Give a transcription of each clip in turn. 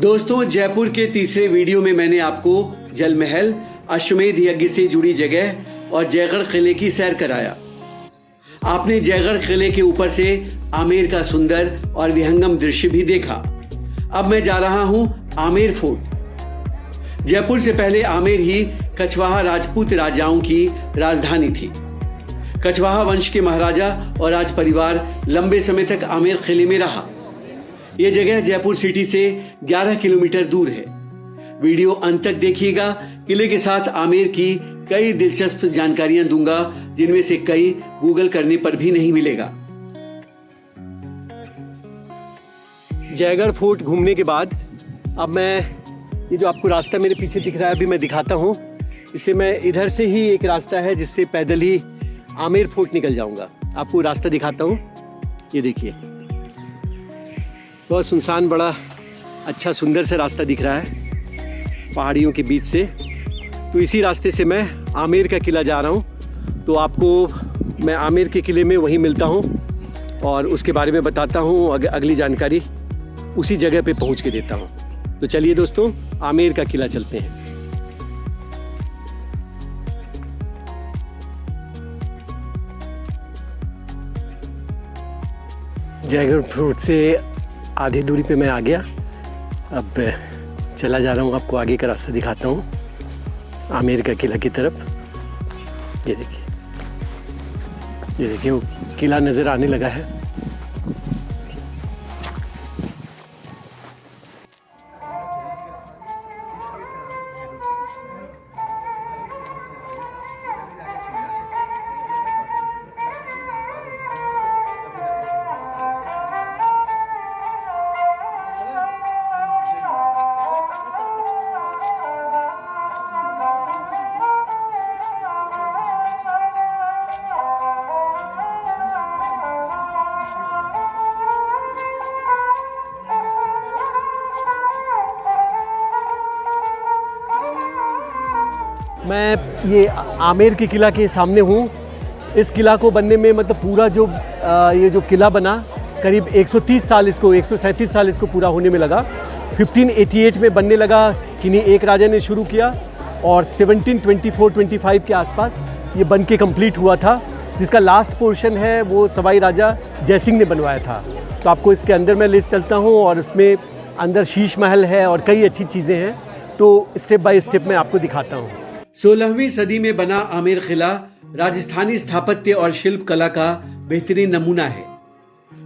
दोस्तों, जयपुर के तीसरे वीडियो में मैंने आपको जल महल, अश्वमेध यज्ञ से जुड़ी जगह और जयगढ़ किले की सैर कराया। आपने जयगढ़ किले के ऊपर से आमेर का सुंदर और विहंगम दृश्य भी देखा। अब मैं जा रहा हूं आमेर फोर्ट। जयपुर से पहले आमेर ही कछवाहा राजपूत राजाओं की राजधानी थी। कछवाहा वंश के महाराजा और राज परिवार लंबे समय तक आमेर किले में रहा। यह जगह जयपुर सिटी से 11 किलोमीटर दूर है। वीडियो अंत तक देखिएगा। किले के साथ आमेर की कई दिलचस्प जानकारियां दूंगा, जिनमें से कई गूगल करने पर भी नहीं मिलेगा। जयगढ़ फोर्ट घूमने के बाद अब मैं ये जो आपको रास्ता मेरे पीछे दिख रहा है, अभी मैं दिखाता हूँ। इससे मैं इधर से ही एक रास्ता है जिससे पैदल ही आमेर फोर्ट निकल जाऊंगा। आपको रास्ता दिखाता हूँ। ये देखिए, बहुत सुनसान, बड़ा अच्छा सुंदर सा रास्ता दिख रहा है पहाड़ियों के बीच से। तो इसी रास्ते से मैं आमेर का किला जा रहा हूँ। तो आपको मैं आमेर के किले में वहीं मिलता हूँ और उसके बारे में बताता हूँ। अगली जानकारी उसी जगह पे पहुँच के देता हूँ। तो चलिए दोस्तों, आमेर का किला चलते हैं। जयगढ़ फोर्ट से आधी दूरी पे मैं आ गया। अब चला जा रहा हूँ, आपको आगे का रास्ता दिखाता हूँ आमेर का किला की तरफ। ये देखिए वो किला नज़र आने लगा है। मैं ये आमेर के किला के सामने हूँ। इस किला को बनने में मतलब पूरा जो ये जो किला बना, करीब 130 साल, इसको 137 साल इसको पूरा होने में लगा। 1588 में बनने लगा, किन्हीं एक राजा ने शुरू किया और 1724-25 के आसपास ये बन के कम्प्लीट हुआ था। जिसका लास्ट पोर्शन है वो सवाई राजा जयसिंह ने बनवाया था। तो आपको इसके अंदर मैं ले चलता हूँ और उसमें अंदर शीश महल है और कई अच्छी चीज़ें हैं। तो स्टेप बाय स्टेप मैं आपको दिखाता हूँ। 16वीं सदी में बना आमेर किला राजस्थानी स्थापत्य और शिल्प कला का बेहतरीन नमूना है।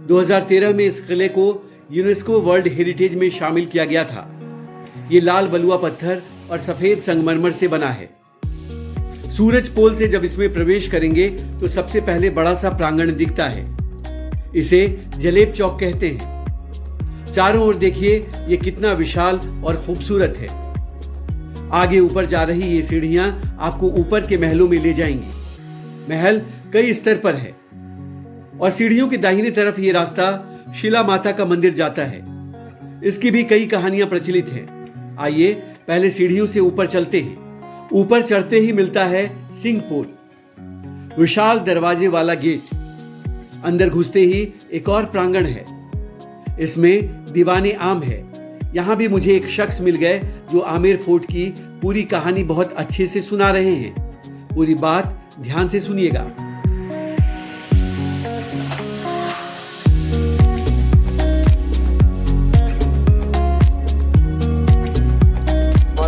2013 में इस किले को यूनेस्को वर्ल्ड हेरिटेज में शामिल किया गया था। ये लाल बलुआ पत्थर और सफेद संगमरमर से बना है। सूरज पोल से जब इसमें प्रवेश करेंगे तो सबसे पहले बड़ा सा प्रांगण दिखता है। इसे जलेब चौक कहते हैं। चारों ओर देखिए ये कितना विशाल और खूबसूरत है। आगे ऊपर जा रही ये सीढ़ियां आपको ऊपर के महलों में ले जाएंगी। महल कई स्तर पर है और सीढ़ियों के दाहिने तरफ ये रास्ता शिला माता का मंदिर जाता है। इसकी भी कई कहानियां प्रचलित हैं। आइए पहले सीढ़ियों से ऊपर चलते हैं। ऊपर चढ़ते ही मिलता है सिंह पोल, विशाल दरवाजे वाला गेट। अंदर घुसते ही एक और प्रांगण है। इसमें दीवाने आम है। यहाँ भी मुझे एक शख्स मिल गए जो आमेर फोर्ट की पूरी कहानी बहुत अच्छे से सुना रहे हैं। पूरी बात ध्यान से सुनिएगा।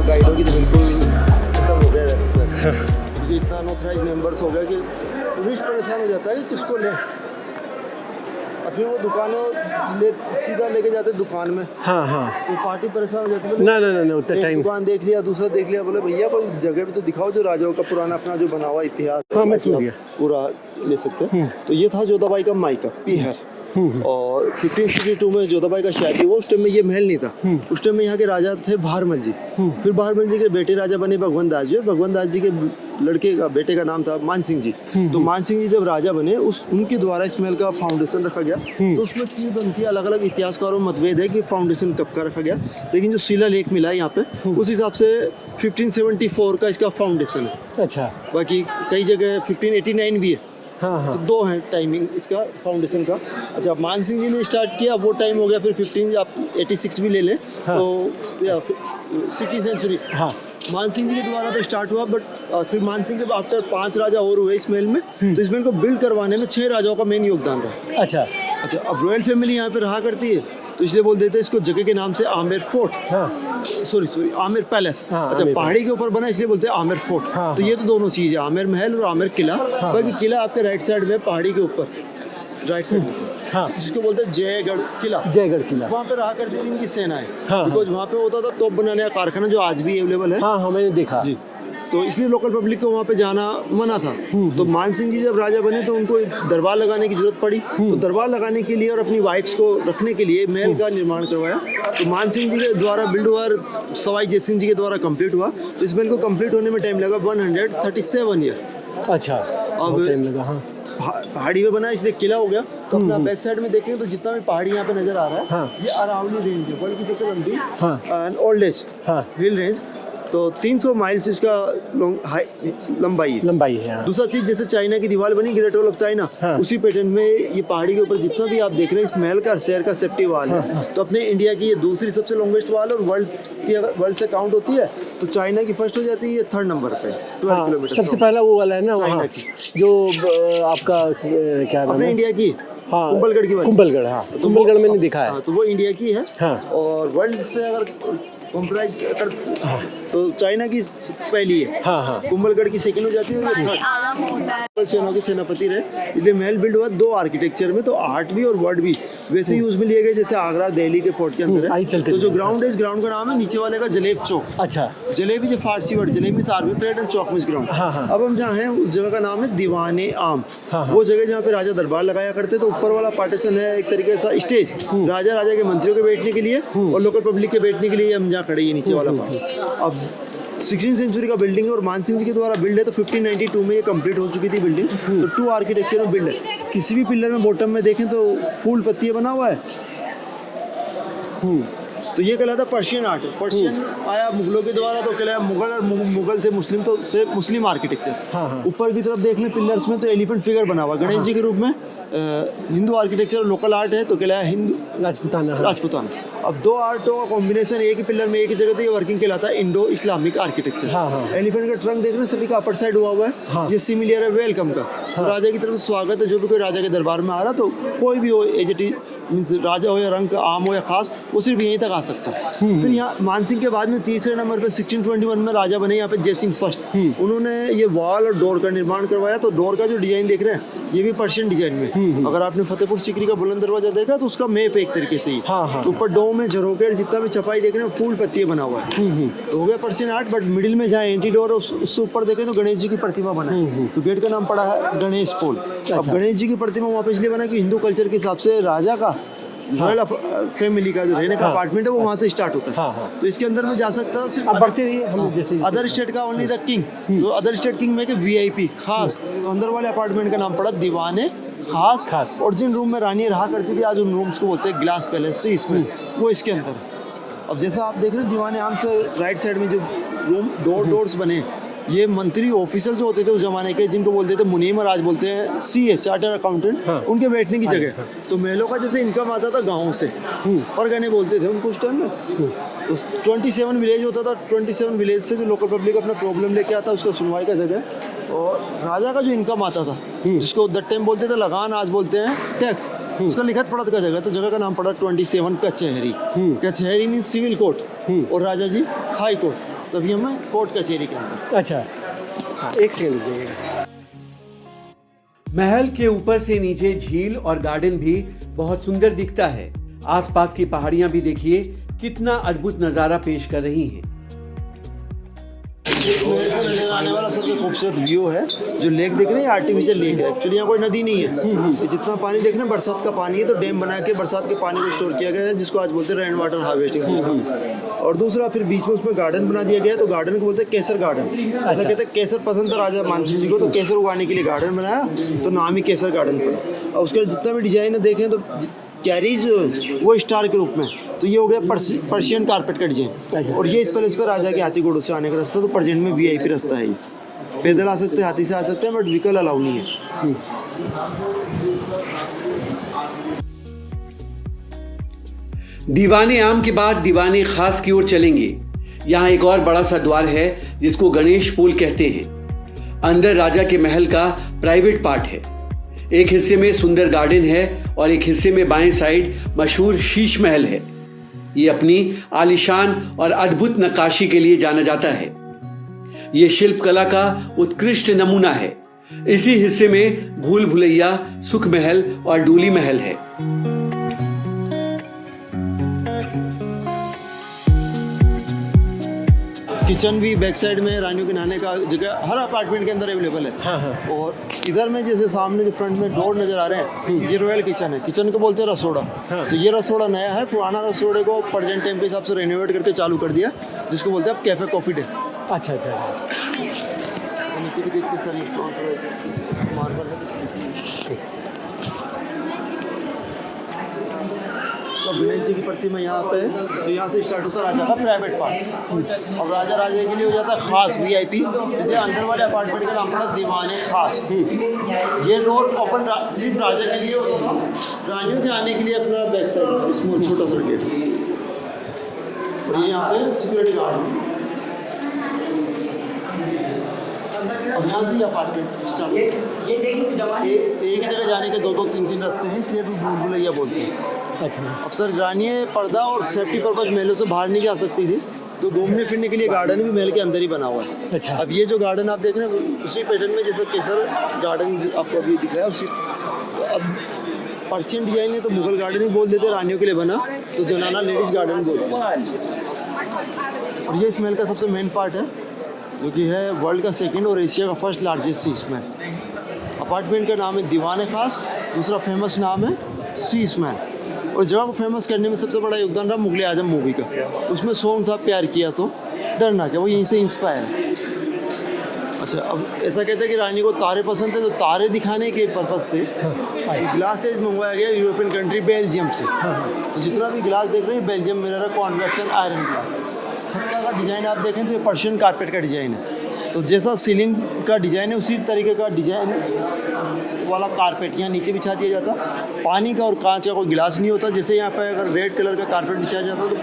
गाइडों की तो बिल्कुल खत्म हो गया है। इतना अनऑथराइज मेंबर्स हो गया कि टूरिस्ट परेशान हो जाता है कि किसको ले, और फिर वो दुकानों सीधा लेके जाते दुकान में। हाँ। तो पार्टी परेशान हो जाती है। ना उतना टाइम दुकान देख लिया, दूसरा देख लिया, बोले भैया कोई जगह भी तो दिखाओ जो राजाओं का पुराना अपना जो बना हुआ इतिहास। हाँ, मैं समझ गया, पूरा ले सकते हैं। तो ये था जोधाबाई का मायका पीहर। और 1552 में जोधाबाई का शादी हुआ। उस टाइम में ये महल नहीं था। उस टाइम में यहाँ के राजा थे भारमल जी। फिर भारमल जी के बेटे राजा बने भगवंत दास जी। भगवंत दास जी के लड़के का बेटे का नाम था मान सिंह जी। तो मान सिंह जी जब राजा बने, उनके द्वारा इस महल का फाउंडेशन रखा गया। तो उसमें तीन बनती अलग अलग इतिहासकारों में मतभेद है कि फाउंडेशन कब का रखा गया, लेकिन जो शिलालेख मिला है यहाँ पे उस हिसाब से 1574 का इसका फाउंडेशन है। अच्छा। बाकी कई जगह 1589 भी है। हाँ। तो 2 हैं टाइमिंग इसका फाउंडेशन का। अच्छा, मान सिंह जी ने स्टार्ट किया, वो टाइम हो गया फिर 15, आप 86 भी ले लें तो 16th सेंचुरी। हाँ। मान सिंह जी के द्वारा तो स्टार्ट हुआ, बट फिर मान सिंह के आफ्टर 5 राजा और हुए इस महल में, तो इस महल को बिल्ड करवाने में 6 राजाओं का मेन योगदान रहा। अच्छा। अच्छा, अब रॉयल फैमिली यहाँ पे रहा करती है, तो इसलिए बोल देते हैं इसको जगह के नाम से आमेर फोर्ट। हाँ। Sorry Amer palace. हाँ, अच्छा, आमेर पहाड़ी के ऊपर बना इसलिए बोलते हैं आमेर फोर्ट। हाँ, तो ये तो दोनों चीज़ है, आमेर महल और आमेर किला। बाकी किला आपके राइट साइड में, पहाड़ी के ऊपर राइट साइड में से, हाँ। जिसको बोलते हैं जयगढ़ किला। जयगढ़ किला। वहाँ पे रहा करती थी इनकी सेनाएं। हाँ, बिकॉज वहाँ पे होता था तोप बनाने का कारखाना, जो आज भी अवेलेबल है। हाँ, मैंने देखा जी। तो इसलिए लोकल पब्लिक को वहाँ पे जाना मना था। तो मान सिंह जी जब राजा बने तो उनको एक दरबार लगाने की जरूरत पड़ी। तो दरबार लगाने के लिए और अपनी वाइफ्स को रखने के लिए महल का निर्माण करवाया। तो मान सिंह जी के द्वारा बिल्ड हुआ, सवाई जय सिंह जी के द्वारा कंप्लीट हुआ। तो इस महल को कंप्लीट होने में टाइम लगा 137 ईयर। अच्छा, बहुत टाइम लगा। हाँ। पहाड़ी में बना इसलिए किला हो गया। तो अपना बैक साइड में देखें तो जितना भी पहाड़ी यहाँ पे नजर आ रहा है, हाँ। ये अरावली रेंज है, वर्ल्ड की सबसे लंबी हाँ। ओल्डेस्ट हाँ। Hill range. तो 300 माइल्स इसका लंबाई है। लंबाई है। हाँ। दूसरा चीज, जैसे चाइना की दीवार बनी ग्रेट वॉल ऑफ चाइना, हाँ। उसी पैटर्न में ये पहाड़ी के ऊपर जितना भी आप देख रहे हैं, इस महल का शहर का सेफ्टी वाल है। तो अपने इंडिया की ये दूसरी सबसे लॉन्गेस्ट वाल है, और वर्ल्ड की अगर वर्ल्ड से काउंट होती है तो चाइना की फर्स्ट हो जाती है, ये 3rd नंबर पे 12 हाँ, किलोमीटर। सबसे पहला वो वाला है ना चाइना वहाँ की। जो आपका क्या नाम अपने है? इंडिया की हाँ, कुंभलगढ़ की बात। कुंभलगढ़। हाँ, कुंभलगढ़ मैंने देखा है। हाँ, तो वो इंडिया की है। हाँ। और वर्ल्ड से अगर कंपेराइज कर तो चाइना की पहली है। हाँ, हाँ। कुंभलगढ़ की सेकंड हो जाती है, और ये थर्ड। सेनाओं के सेनापति रहे, इसलिए महल बिल्ड हुआ 2 आर्किटेक्चर में। तो आर्ट भी और वर्ड भी वैसे यूज में लिए गए जैसे आगरा दिल्ली के फोर्ट के अंदर आई है। चलते तो जो हैं। ग्राउंड है, इस ग्राउंड का नाम है नीचे वाले का जलेब चौक। अच्छा। जलेबी जो Farsi word, jalebi means army parade and chowk means ground. हाँ, हाँ। अब हम जहाँ हैं उस जगह का नाम है दीवाने आम। हाँ, हाँ। वो जगह जहाँ पे राजा दरबार लगाया करते, तो ऊपर वाला पार्टीशन है एक तरीके से स्टेज, राजा के मंत्रियों के बैठने के लिए और लोकल पब्लिक के बैठने के लिए। हम जहाँ खड़े हैं नीचे वाला पार्ट। अब 16th सेंचुरी का बिल्डिंग है, और मान सिंह जी के द्वारा बिल्ड है, तो 1592 में ये कंप्लीट हो चुकी थी बिल्डिंग। तो 2 आर्किटेक्चर में बिल्ड है। किसी भी पिलर में बॉटम में देखें तो फूल पत्तियाँ बना हुआ है। तो ये कहलाता पर्शियन आर्ट। पर्शियन आया मुगलों के द्वारा, तो कहलाया मुगल, और मुगल थे मुस्लिम, तो से मुस्लिम आर्किटेक्चर। हाँ, हाँ। ऊपर की तरफ देख लें पिलर्स में तो एलिफेंट फिगर बना हुआ गणेश जी के रूप में। हिंदू आर्किटेक्चर लोकल आर्ट है, तो कहलाया हिंदू राजपूताना। हाँ। राजपूताना। अब 2 आर्टों का कॉम्बिनेशन एक ही पिलर में एक ही जगह, तो ये वर्किंग कहलाता है इंडो इस्लामिक आर्किटेक्चर। हाँ, हाँ। एलिफेंट का ट्रंक देख रहे हैं, सभी का अपर साइड हुआ हुआ है। हाँ। ये सिमिलर है वेलकम का। तो राजा की तरफ से स्वागत है। जो भी कोई राजा के दरबार में आ रहा, तो कोई भी हो, एज मीन्स राजा हो या रंग का, आम हो या खास, वो सिर्फ यहीं तक आ सकता है। फिर यहाँ मानसिंह के बाद में तीसरे नंबर पे 1621 में राजा बने यहाँ पे जयसिंह फर्स्ट। उन्होंने ये वॉल और डोर का निर्माण करवाया। तो डोर का जो डिजाइन देख रहे हैं, ये भी पर्शियन डिजाइन में। अगर आपने फतेहपुर सीकरी का बुलंद दरवाजा देखा, तो उसका मैप एक तरीके से ही। हाँ, हाँ। तो ऊपर डोम में झरोके, जितना भी छपाई देख रहे हैं, फूल पत्तियां बना हुआ है। तो हो गया पर्शियन आर्ट। बट मिडिल में जहाँ एंटी डोर, उससे ऊपर देखें तो गणेश जी की प्रतिमा बना है। तो गेट का नाम पड़ा है गणेश पोल। अब गणेश जी की प्रतिमा वहाँ पे इसलिए बना कि हिंदू कल्चर के हिसाब से राजा का रॉयल फैमिली का जो रहने का अपार्टमेंट है, वो वहाँ से स्टार्ट होता है। हाँ, हाँ। तो इसके अंदर में जा सकता है सिर्फ अब बढ़ते रहिए हम जैसे अदर स्टेट का ओनली द किंग। जो अदर स्टेट किंग में के VIP खास, तो अंदर वाले अपार्टमेंट का नाम पड़ा दीवाने खास। और जिन रूम में रानी रहा करती थी, आज उन रूम्स को बोलते हैं ग्लास पैलेस, इसमें वो इसके अंदर है। अब जैसा आप देख रहे हैं दीवाने आम से राइट साइड में जो रूम डोर्स बने, ये मंत्री ऑफिसर जो होते थे उस जमाने के, जिनको बोलते थे मुनीम, और आज बोलते हैं CA चार्टर अकाउंटेंट, उनके बैठने की जगह। तो महलों का जैसे इनकम आता था गाँव से, परगने बोलते थे उनको उस टाइम में। तो 27 विलेज होता था, 27 विलेज से जो लोकल पब्लिक अपना प्रॉब्लम लेके आता, उसका सुनवाई का जगह। और राजा का जो इनकम आता था, जिसको दैट टाइम बोलते थे लगान, आज बोलते हैं टैक्स, उसका लिखत पढ़त का जगह। तो जगह का नाम पड़ा 27 कचहरी। कचहरी मीन्स सिविल कोर्ट, और राजा जी हाई कोर्ट। तभी हमें कोर्ट कचहरी के अंदर। अच्छा। हाँ, एक सेकंड दीजिएगा। महल के ऊपर से नीचे झील और गार्डन भी बहुत सुंदर दिखता है। आसपास की पहाड़ियां भी देखिए कितना अद्भुत नजारा पेश कर रही हैं। नजर आने वाला सबसे खूबसूरत व्यू है जो लेक देख रहे हैं, आर्टिफिशियल लेक है। एक्चुअली यहाँ कोई नदी नहीं है। ये जितना पानी देख रहे हैं बरसात का पानी है, तो डैम बना के बरसात के पानी को स्टोर किया गया है, जिसको आज बोलते हैं रेन वाटर हार्वेस्टिंग सिस्टम। और दूसरा फिर बीच में उसमें गार्डन बना दिया गया है, तो गार्डन को बोलते हैं केसर गार्डन। ऐसा कहते हैं केसर पसंद था राजा मानसिंह जी को, तो केसर उगाने के लिए गार्डन बनाया, तो नाम ही केसर गार्डन पड़ा। और उसका जितना भी डिजाइन है देखें तो कैरीज वो स्टार के रूप में। तो ये हो गया पर्शियन कारपेट का डिजाइन। और ये इस पैलेस पर राजा के हाथी घोड़ों से आने का रास्ता, तो प्रेजेंट में VIP रास्ता है। ये पैदल आ सकते हैं, हाथी से आ सकते हैं, बट व्हीकल अलाउ नहीं है। दीवाने आम के बाद दीवाने खास की ओर चलेंगे। यहाँ एक और बड़ा सा द्वार है जिसको गणेश पोल कहते हैं। अंदर राजा के महल का प्राइवेट पार्ट है। एक हिस्से में सुंदर गार्डन है और एक हिस्से में बाएं साइड मशहूर शीश महल है। ये अपनी आलीशान और अद्भुत नक्काशी के लिए जाना जाता है। ये शिल्प कला का उत्कृष्ट नमूना है। इसी हिस्से में भूल भुलैया, सुख महल और डूली महल है। किचन भी बैक साइड में रानियों के नहाने का जगह हर अपार्टमेंट के अंदर अवेलेबल है। और इधर में जैसे सामने जो फ्रंट में डोर नज़र आ रहे हैं, ये रॉयल किचन है। किचन को बोलते हैं रसोड़ा। तो ये रसोड़ा नया है। पुराना रसोड़े को प्रेजेंट टाइम के हिसाब से रेनोवेट करके चालू कर दिया, जिसको बोलते हैं अब कैफ़े कॉफ़ी डे। अच्छा अच्छा। नीचे भी देखते सर मार्बल है। तो गणेश जी की प्रतिमा यहाँ पे है। तो यहाँ से स्टार्ट होता है राजा का प्राइवेट पार्ट। और राजा राजा के लिए हो जाता है खास VIP। इसलिए अंदर वाले अपार्टमेंट का नाम पड़ा दीवाने खास। ये डोर ओपन सिर्फ राजा के लिए होता था। रानियों के आने के लिए अपना बैक साइड स्मॉल छोटा सा गेट। और ये यहाँ पे सिक्योरिटी गार्ड। अब यहाँ से ही अपार्टमेंट स्टार्ट। एक जगह जाने के दो तीन रास्ते हैं, इसलिए भी भूल भुलैया बोलते हैं। अच्छा। अब सर रानियाँ पर्दा और सेफ्टी पर्पज महलों से बाहर नहीं जा सकती थी, तो घूमने फिरने के लिए गार्डन भी महल के अंदर ही बना हुआ है। अच्छा। अब ये जो गार्डन आप देख रहे हैं उसी पैटर्न में जैसे केसर गार्डन आपको अभी दिख रहा है उसी। तो अब पर्शियन डिजाइन है तो मुगल गार्डन ही बोल देते, रानियों के लिए बना तो जनाना लेडीज़ गार्डन बोलते हैं। और ये इस महल का सबसे मेन पार्ट है, जो कि है वर्ल्ड का सेकंड और एशिया का फर्स्ट लार्जेस्ट सी महल। अपार्टमेंट का नाम है दीवाने खास। दूसरा फेमस नाम है सी महल। और जगह को फेमस करने में सबसे बड़ा योगदान रहा मुगले आजम मूवी का। उसमें सॉन्ग था प्यार किया तो डरना क्या, वो यहीं से इंस्पायर है। अच्छा, अब ऐसा कहते हैं कि रानी को तारे पसंद थे, तो तारे दिखाने के पर्पज़ से ग्लासेज मंगवाया गया यूरोपियन कंट्री बेल्जियम से। तो जितना भी ग्लास देख रहे हैं बेल्जियम मिरर है, कॉन्वेक्शन आयरन ग्लास। छत का डिज़ाइन आप देखें तो ये पर्शियन कारपेट का डिज़ाइन है। तो जैसा सीलिंग का डिज़ाइन है उसी तरीके का डिज़ाइन वाला कारपेट यहाँ नीचे बिछा दिया जाता। पानी का और कांच का कोई गिलास नहीं होता। जैसे यहाँ पर अगर रेड कलर का कारपेट बिछाया जाता तो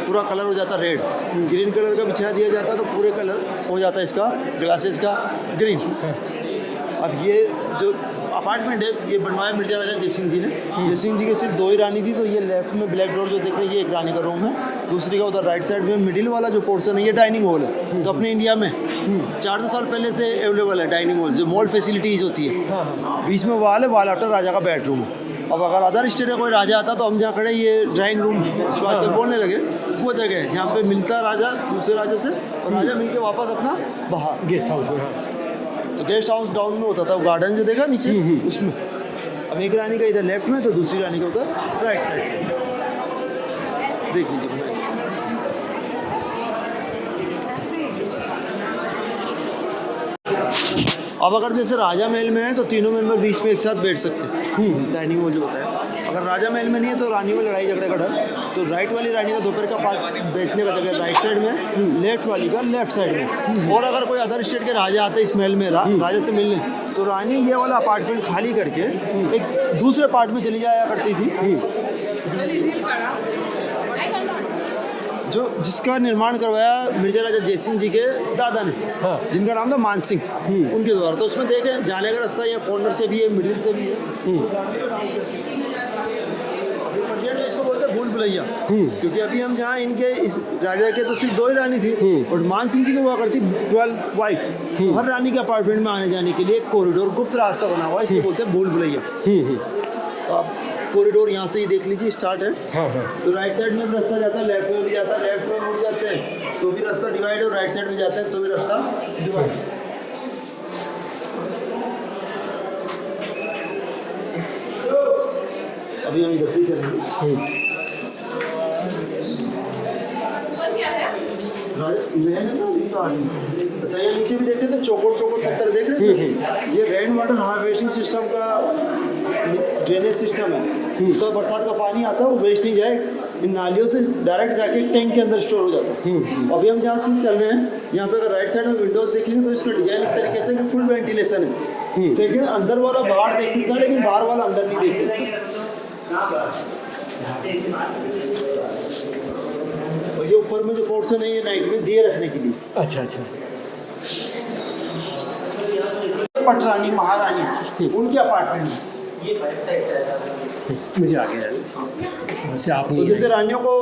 पूरा कलर हो जाता रेड। ग्रीन कलर का बिछा दिया जाता तो पूरे कलर हो जाता इसका ग्लासेस का ग्रीन। अब ये जो अपार्टमेंट है ये बनवाया मिर्जा राजा जयसिंह जी ने। जयसिंह जी के सिर्फ 2 ही रानी थी। तो ये लेफ्ट में ब्लैक डोर जो देख रहे हैं ये एक रानी का रूम है। दूसरी का उधर राइट साइड में मिडिल वाला जो पोर्शन है ये डाइनिंग हॉल है। तो अपने इंडिया में 400 साल पहले से अवेलेबल है डाइनिंग हॉल, जो मॉल फैसिलिटीज़ होती है। बीच में वाल है, वाल आफ्टर राजा का बेडरूम है। अब अगर अदर स्टेट का कोई राजा आता तो हम जहाँ खड़े ये ड्राइंग रूम उसको आजकल बोलने लगे, वो जगह है जहाँ पे मिलता राजा दूसरे राजा से और राजा मिलके वापस अपना बाहर गेस्ट हाउस में। तो गेस्ट हाउस डाउन में होता था। वो गार्डन जो देखा नीचे उसमें। अब एक रानी का इधर लेफ्ट में तो दूसरी रानी का उधर राइट साइड। देख लीजिए। अब अगर जैसे राजा महल में है तो तीनों मेंबर बीच में एक साथ बैठ सकते हैं। डाइनिंग हॉल जो होता है। अगर राजा महल में नहीं है तो रानी में लड़ाई झगड़े का डर। तो राइट वाली रानी का दोपहर का पार्ट बैठने का जगह राइट साइड में, लेफ्ट वाली का लेफ्ट साइड में। और अगर कोई अदर स्टेट के राजा आते इस महल में राजा से मिलने, तो रानी ये वाला अपार्टमेंट खाली करके एक दूसरे पार्ट में चली जाया करती थी, जो जिसका निर्माण करवाया मिर्जा राजा जयसिंह जी के दादा ने। जिनका नाम था मान सिंह, उनके द्वारा। तो उसमें देखें जाने का रास्ता यहाँ कॉर्नर से भी है, मिडिल से भी है। इसको बोलते हैं भूल भुलैया, क्योंकि अभी हम जहाँ इनके इस राजा के तो सिर्फ 2 ही रानी थी और मान सिंह जी की हुआ करती 12 वाइफ। तो हर रानी के अपार्टमेंट में आने जाने के लिए एक कॉरिडोर गुप्त रास्ता बना हुआ है, इसको बोलते हैं भूल भुलैया। तो आप कॉरिडोर यहाँ से ही देख लीजिए, स्टार्ट है। तो राइट साइड में भी रास्ता जाता है, लेफ्ट में भी जाता है। लेफ्ट में मुड़ जाते हैं तो भी रास्ता डिवाइड, और राइट साइड में जाते हैं तो भी रास्ता डिवाइड। अभी हम इधर से ही चलेंगे। अच्छा, ये नीचे भी देखे थे चौकोर पत्थर देख रहे थे। ये रेन वाटर हार्वेस्टिंग सिस्टम का ड्रेनेज सिस्टम है। तो बरसात का पानी आता है वो वेस्ट नहीं जाए, इन नालियों से डायरेक्ट जाके टैंक के अंदर स्टोर हो जाता है। अभी हम जहाँ से चल रहे हैं यहाँ पे अगर राइट साइड में विंडोज देखेंगे तो इसका डिजाइन इस तरीके से कि फुल वेंटिलेशन है। सेकंड अंदर वाला बाहर देख सकता है, लेकिन बाहर वाला अंदर नहीं देख सकता। और ये ऊपर में जो पोर्शन है ये नाइट में दिए रखने के लिए। अच्छा अच्छा। पटरानी महारानी उनके अपार्टमेंट में मुझे आ गया वैसे आप तो नहीं जैसे रानियों को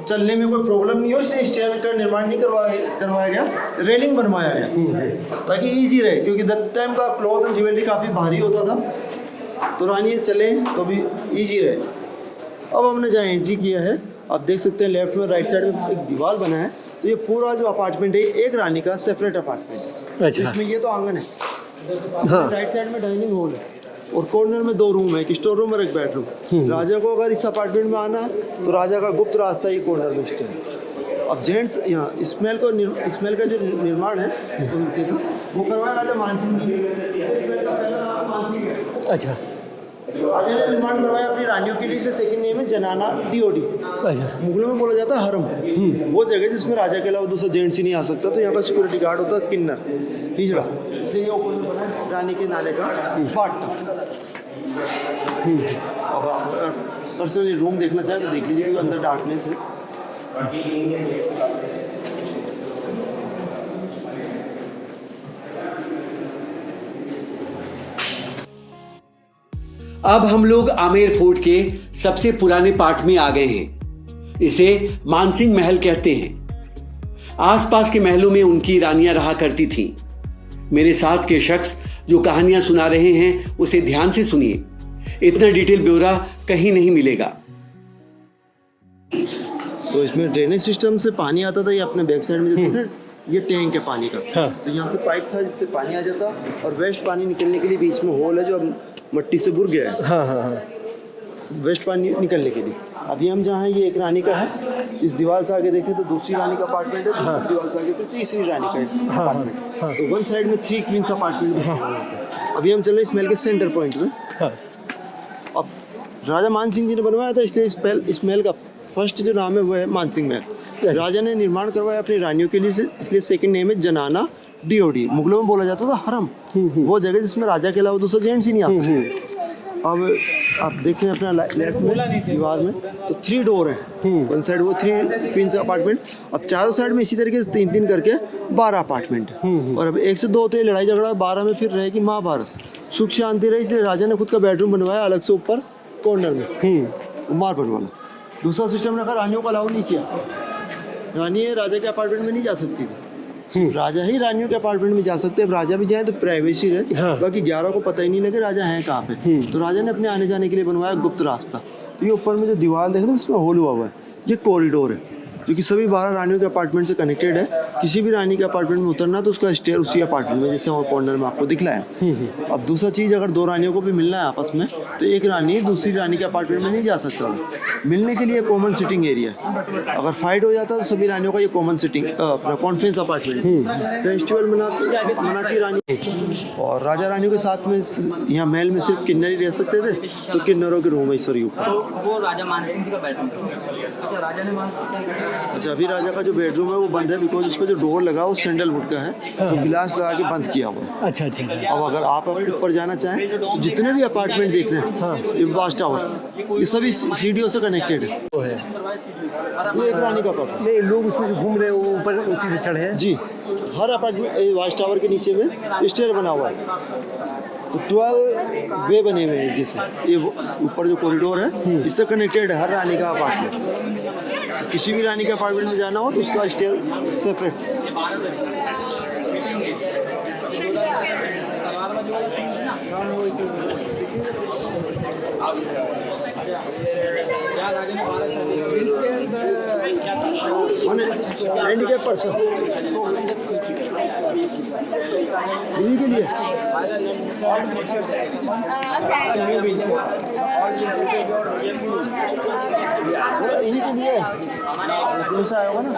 चलने में कोई प्रॉब्लम नहीं हो, इसलिए स्टेयर का निर्माण नहीं करवाया गया, रेलिंग बनवाया गया ताकि इजी रहे, क्योंकि दैट टाइम का क्लॉथ और ज्वेलरी काफ़ी भारी होता था, तो रानी चले तो भी इजी रहे। अब हमने जहाँ एंट्री किया है आप देख सकते हैं लेफ्ट में राइट साइड में एक दीवार बना है, तो ये पूरा जो अपार्टमेंट है एक रानी का सेपरेट अपार्टमेंट है। अच्छा। इसमें ये तो आंगन है, हाँ। राइट साइड में डाइनिंग हॉल है और कॉर्नर में 2 रूम है, एक स्टोर रूम और एक बेडरूम। राजा को अगर इस अपार्टमेंट में आना है तो राजा का गुप्त रास्ता ही कॉर्नर में स्टे है। अब जेंट्स यहाँ स्मेल का जो निर्माण है उनके का वो करवाया राजा मानसिंह जी ने। स्मेल का पहला नाम मानसिंह है। अच्छा राजा ने निर्माण करवाया अपनी रानियों के लिए, इसलिए सेकंड नेम है जनाना डीओडी। अच्छा। मुगलों में बोला जाता है हरम, वो जगह जिसमें राजा के अलावा दूसरा जेंट्स ही नहीं आ सकता, तो यहाँ पर सिक्योरिटी गार्ड होता है किन्नर हिजड़ा, इसलिए ये ऊपर में बना है रानी के नाले का बाटना। अब आप पर्सनली रूम देखना चाहें तो देख लीजिए, क्योंकि अंदर डार्कनेस है। अब हम लोग आमेर फोर्ट के सबसे पुराने पार्ट में आ गए हैं। इसे मानसिंह महल कहते हैं। आसपास के महलों में उनकी रानियां रहा करती थीं। मेरे साथ के शख्स जो कहानियां सुना रहे हैं उसे ध्यान से सुनिए, इतना डिटेल ब्यौरा कहीं नहीं मिलेगा। तो इसमें ड्रेनेज सिस्टम से पानी आता था, ये अपने बैक साइड में जो ये टैंक है पानी का। हाँ। तो यहाँ से पाइप था जिससे पानी आ जाता, और वेस्ट पानी निकलने के लिए बीच में होल है जो अब मट्टी से भुर गया है। हाँ हाँ हाँ। तो वेस्ट पानी निकलने के लिए अभी हम जहाँ हैं ये एक रानी का है, इस दीवार से आगे देखें तो दूसरी रानी का अपार्टमेंट है, दूसरी दीवार से आगे फिर तीसरी रानी का अपार्टमेंट। तो वन साइड में 3 क्वींस अपार्टमेंट। अभी हम चल रहे हैं इस महल के सेंटर पॉइंट में। हाँ। अब राजा मानसिंह जी ने बनवाया था, इसलिए इस महल का फर्स्ट जो नाम है वो है मानसिंह महल। राजा ने निर्माण करवाया अपनी रानियों के लिए, इसलिए सेकंड नेम है जनाना डीओडी। मुगलों में बोला जाता था हरम, वो जगह जिसमें राजा के अलावा दूसरा जेंट्स ही नहीं आ सकते। अब आप देखें अपना लेफ्ट में दीवार में तो 3 डोर हैं, वन साइड वो 3 क्वींस अपार्टमेंट। अब चारों साइड में इसी तरीके से 3-3 करके 12 अपार्टमेंट। और अब 1 से 2 होते लड़ाई झगड़ा, 12 में फिर रहेगी महाभारत, सुख शांति रहे, इसलिए राजा ने खुद का बेडरूम बनवाया अलग से ऊपर कॉर्नर में, मार्बल वाला। दूसरा सिस्टम ने कहा रानियों को अलाउ नहीं किया, रानी राजा के अपार्टमेंट में नहीं जा सकती थी, सिर्फ राजा ही रानियों के अपार्टमेंट में जा सकते हैं। अब राजा भी जाए तो प्राइवेसी रहे। हाँ। बाकी 11 को पता ही नहीं लगे राजा हैं कहाँ पे। तो राजा ने अपने आने जाने के लिए बनवाया गुप्त रास्ता। तो ये ऊपर में जो दीवार देख रहे हैं इसमें होल हुआ हुआ है, ये कॉरिडोर है जो कि सभी 12 रानियों के अपार्टमेंट से कनेक्टेड है। किसी भी रानी के अपार्टमेंट में उतरना तो उसका स्टेयर उसी अपार्टमेंट में, जैसे वहाँ कॉर्नर में आपको दिखला है। अब दूसरा चीज़, अगर 2 रानियों को भी मिलना है आपस में तो एक रानी दूसरी रानी के अपार्टमेंट में नहीं जा सकता। मिलने के लिए कॉमन सिटिंग एरिया है। अगर फाइट हो जाता है तो सभी रानियों का ये कॉमन सिटिंग अपना कॉन्फ्रेंस अपार्टमेंट। फेस्टिवल मनाती रानी और राजा रानियों के साथ में यहाँ महल में सिर्फ किन्नर ही रह सकते थे, तो किन्नरों के रूम है सर ऊपर। वो राजा मानसिंह जी का बेडरूम। अच्छा, राजा ने अच्छा अभी राजा का जो बेडरूम है वो बंद है, बिकॉज उस पर जो डोर लगा वो सैंडलवुड का है, तो गिलास लगा के बंद किया हुआ है। अच्छा अच्छा। अब अगर आप ऊपर जाना चाहें तो जितने भी अपार्टमेंट देख रहे हैं ये वाच टावर, ये सभी सीढ़ियों से कनेक्टेड है। वो है ये एक रानी का अपार्टमेंट नहीं, लोग उसमें जो घूम रहे हैं वो ऊपर उसी से चढ़े हैं जी। हर अपार्टमेंट वाच टावर के नीचे में स्टेयर बना हुआ है, तो 12 वे बने हुए हैं, जैसे ये ऊपर जो कॉरिडोर है इससे कनेक्टेड है हर रानी का अपार्टमेंट। तो किसी भी रानी के अपार्टमेंट में जाना हो तो उसका स्टेयर सेपरेट। हैंडीकैप पर्सन इन्हीं के लिए इन्हीं के लिए दूसरा आया होगा ना।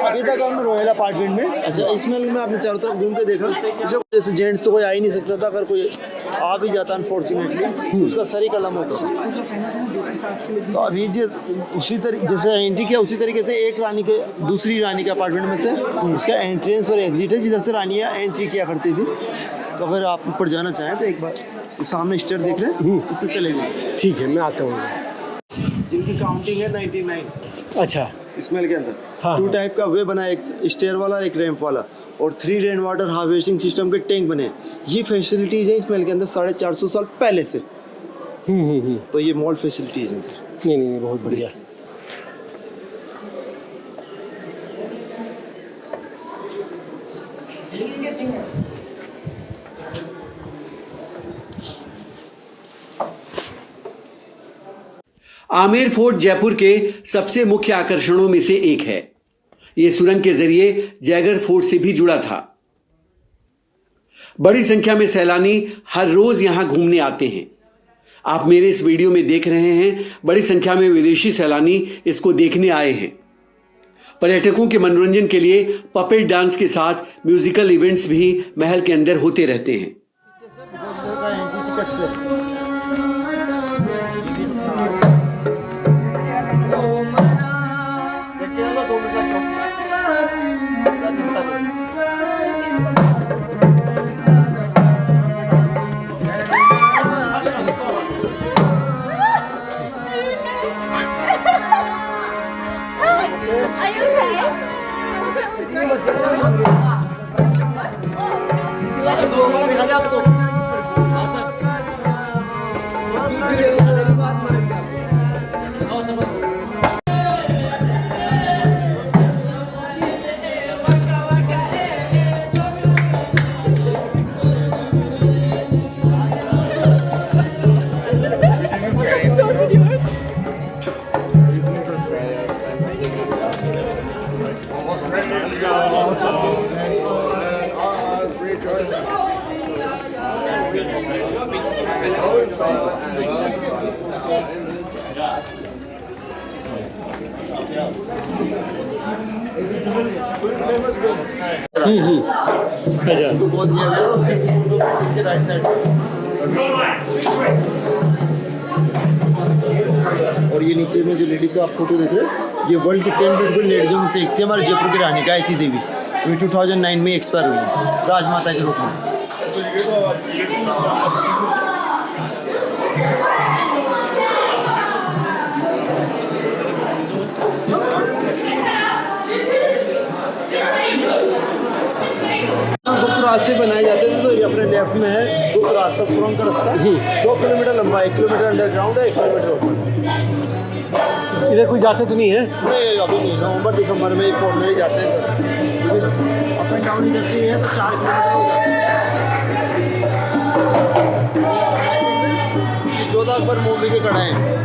अभी तक हम रॉयल अपार्टमेंट में। अच्छा, इसमें में आपने चारों तरफ घूम के देखा, जैसे जेंट्स तो कोई आ ही नहीं सकता था, अगर कोई आ भी जाता अनफॉर्चुनेटली उसका सर ही कलम होता। तो अभी उसी तरीके जैसे एंट्री किया उसी तरीके से एक रानी के दूसरी रानी के अपार्टमेंट में से इसका एंट्रेंस और एग्जिट है, जिधर से रानियाँ एंट्री किया करती थी। तो अगर आप ऊपर जाना चाहें तो एक बार सामने स्टेयर देख रहे हैं, इससे चले जाए। ठीक है, मैं आता हूँ। जिनकी काउंटिंग है 99 अच्छा, स्मेल के अंदर। हाँ। 2 टाइप का वे बना है, एक स्टेयर वाला एक रैंप वाला, और 3 रेन वाटर हार्वेस्टिंग सिस्टम के टैंक बने। ये फैसिलिटीज़ हैं स्मेल के अंदर 450 साल पहले से। तो ये मॉल फैसिलिटीज़ हैं सर। नहीं, बहुत बढ़िया। आमेर फोर्ट जयपुर के सबसे मुख्य आकर्षणों में से एक है। यह सुरंग के जरिए जयगढ़ फोर्ट से भी जुड़ा था। बड़ी संख्या में सैलानी हर रोज यहां घूमने आते हैं। आप मेरे इस वीडियो में देख रहे हैं, बड़ी संख्या में विदेशी सैलानी इसको देखने आए हैं। पर्यटकों के मनोरंजन के लिए पपेट डांस के साथ म्यूजिकल इवेंट्स भी महल के अंदर होते रहते हैं। राइट साइड और ये नीचे में जो लेडीज का आप फोटो देख रहे हैं, ये वर्ल्ड की 10 ब्यूटीफुल लेडीजों में से एक थी। हमारे जयपुर की रानी गायत्री देवी, ये 2009 में एक्सपायर हुई राजमाता के रूप में। गुप्त रास्ते बनाए जाते थे, तो ये अपने लेफ्ट में है गुप्त रास्ता, सुरंग का रास्ता 2 किलोमीटर लंबा, 1 किलोमीटर अंडरग्राउंड है, 1 किलोमीटर ऊपर। इधर कोई जाते तो नहीं है? नहीं, अभी नहीं, नवंबर दिसंबर में फॉर्मली जाते हैं सर। अप एंड डाउन इधर से है तो 4 किलोमीटर हो जाता है। 14 अकबर मूवी के कड़े हैं।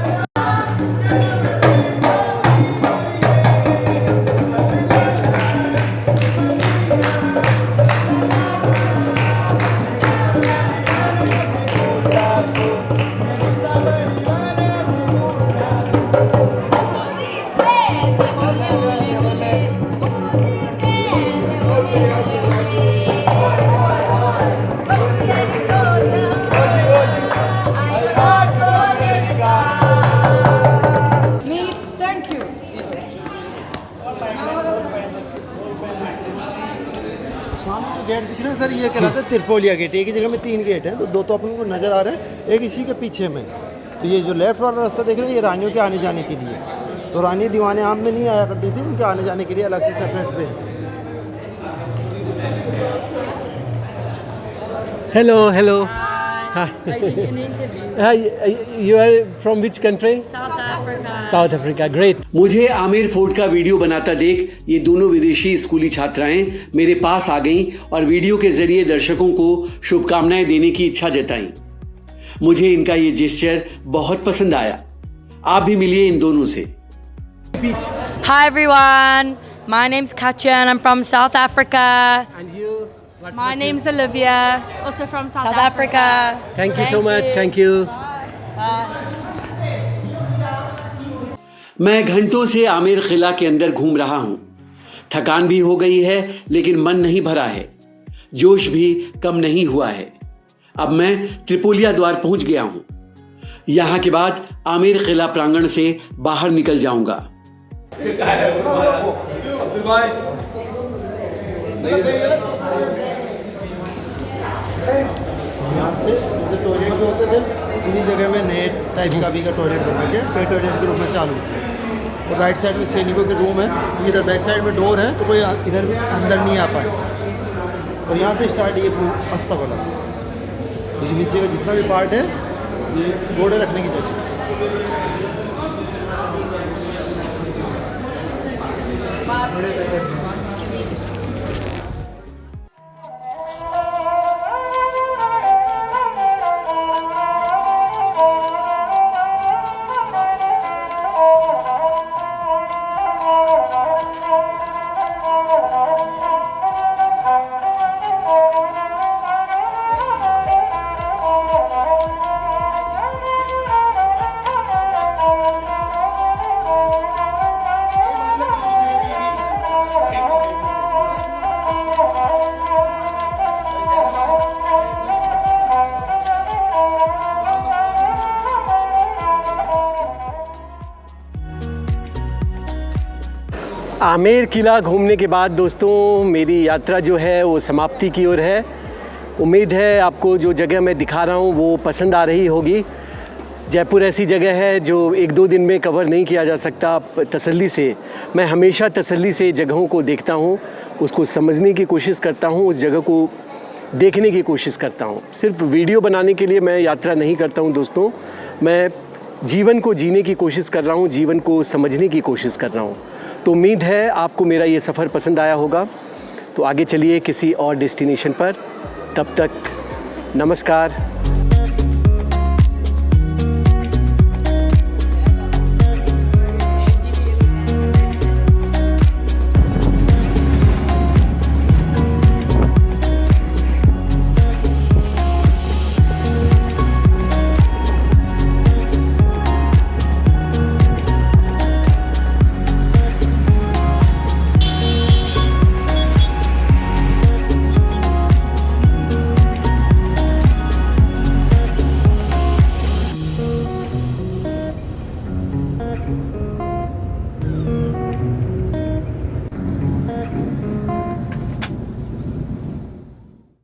गेट दिख रहे हैं सर, ये कहलाता है तिरपोलिया गेट। एक ही जगह में 3 गेट हैं, तो 2 तो अपन को नज़र आ रहे हैं, एक इसी के पीछे में। तो ये जो लेफ्ट वाला रास्ता देख रहे हैं, ये रानियों के आने जाने के लिए। तो रानी दीवाने आम में नहीं आया करती थी, उनके आने जाने के लिए अलग से सेपरेट पे। Hello. I did an interview. You are from which country? South Africa. South Africa. Great. मुझे आमेर फोर्ट का वीडियो बनाता देख ये दोनों विदेशी स्कूली छात्राएं मेरे पास आ गईं और वीडियो के जरिए दर्शकों को शुभकामनाएं देने की इच्छा जताई। मुझे इनका ये जेस्चर बहुत पसंद आया। आप भी मिलिए इन दोनों से। Hi everyone. My name's Katja and I'm from South Africa. And you? My name's Olivia, also from South Africa. Thank you so much. Thank you. मैं घंटों से आमेर किला के अंदर घूम रहा हूं। थकान भी हो गई है, लेकिन मन नहीं भरा है, जोश भी कम नहीं हुआ है। अब मैं त्रिपोलिया द्वार पहुंच गया हूं। यहां के बाद आमेर किला प्रांगण से बाहर निकल जाऊंगा। यहाँ से जैसे टॉयलेट भी होते थे, इन्हीं जगह में नए टाइप का भी का टॉयलेट बन के फिर टॉयलेट के रूप में चालू। और राइट साइड में सैनिकों के रूम है, इधर बैक साइड में डोर है तो कोई इधर भी अंदर नहीं आ पाए। और यहाँ से स्टार्ट ये अस्ता वाला, तो नीचे का जितना भी पार्ट है ये घोड़े रखने की जगह। आमेर किला घूमने के बाद दोस्तों मेरी यात्रा जो है वो समाप्ति की ओर है। उम्मीद है आपको जो जगह मैं दिखा रहा हूँ वो पसंद आ रही होगी। जयपुर ऐसी जगह है जो 1-2 दिन में कवर नहीं किया जा सकता। तसल्ली से मैं हमेशा तसल्ली से जगहों को देखता हूँ, उसको समझने की कोशिश करता हूँ, उस जगह को देखने की कोशिश करता हूँ। सिर्फ वीडियो बनाने के लिए मैं यात्रा नहीं करता हूँ दोस्तों, मैं जीवन को जीने की कोशिश कर रहा हूँ, जीवन को समझने की कोशिश कर रहा हूँ। तो उम्मीद है आपको मेरा ये सफ़र पसंद आया होगा। तो आगे चलिए किसी और डेस्टिनेशन पर। तब तक नमस्कार।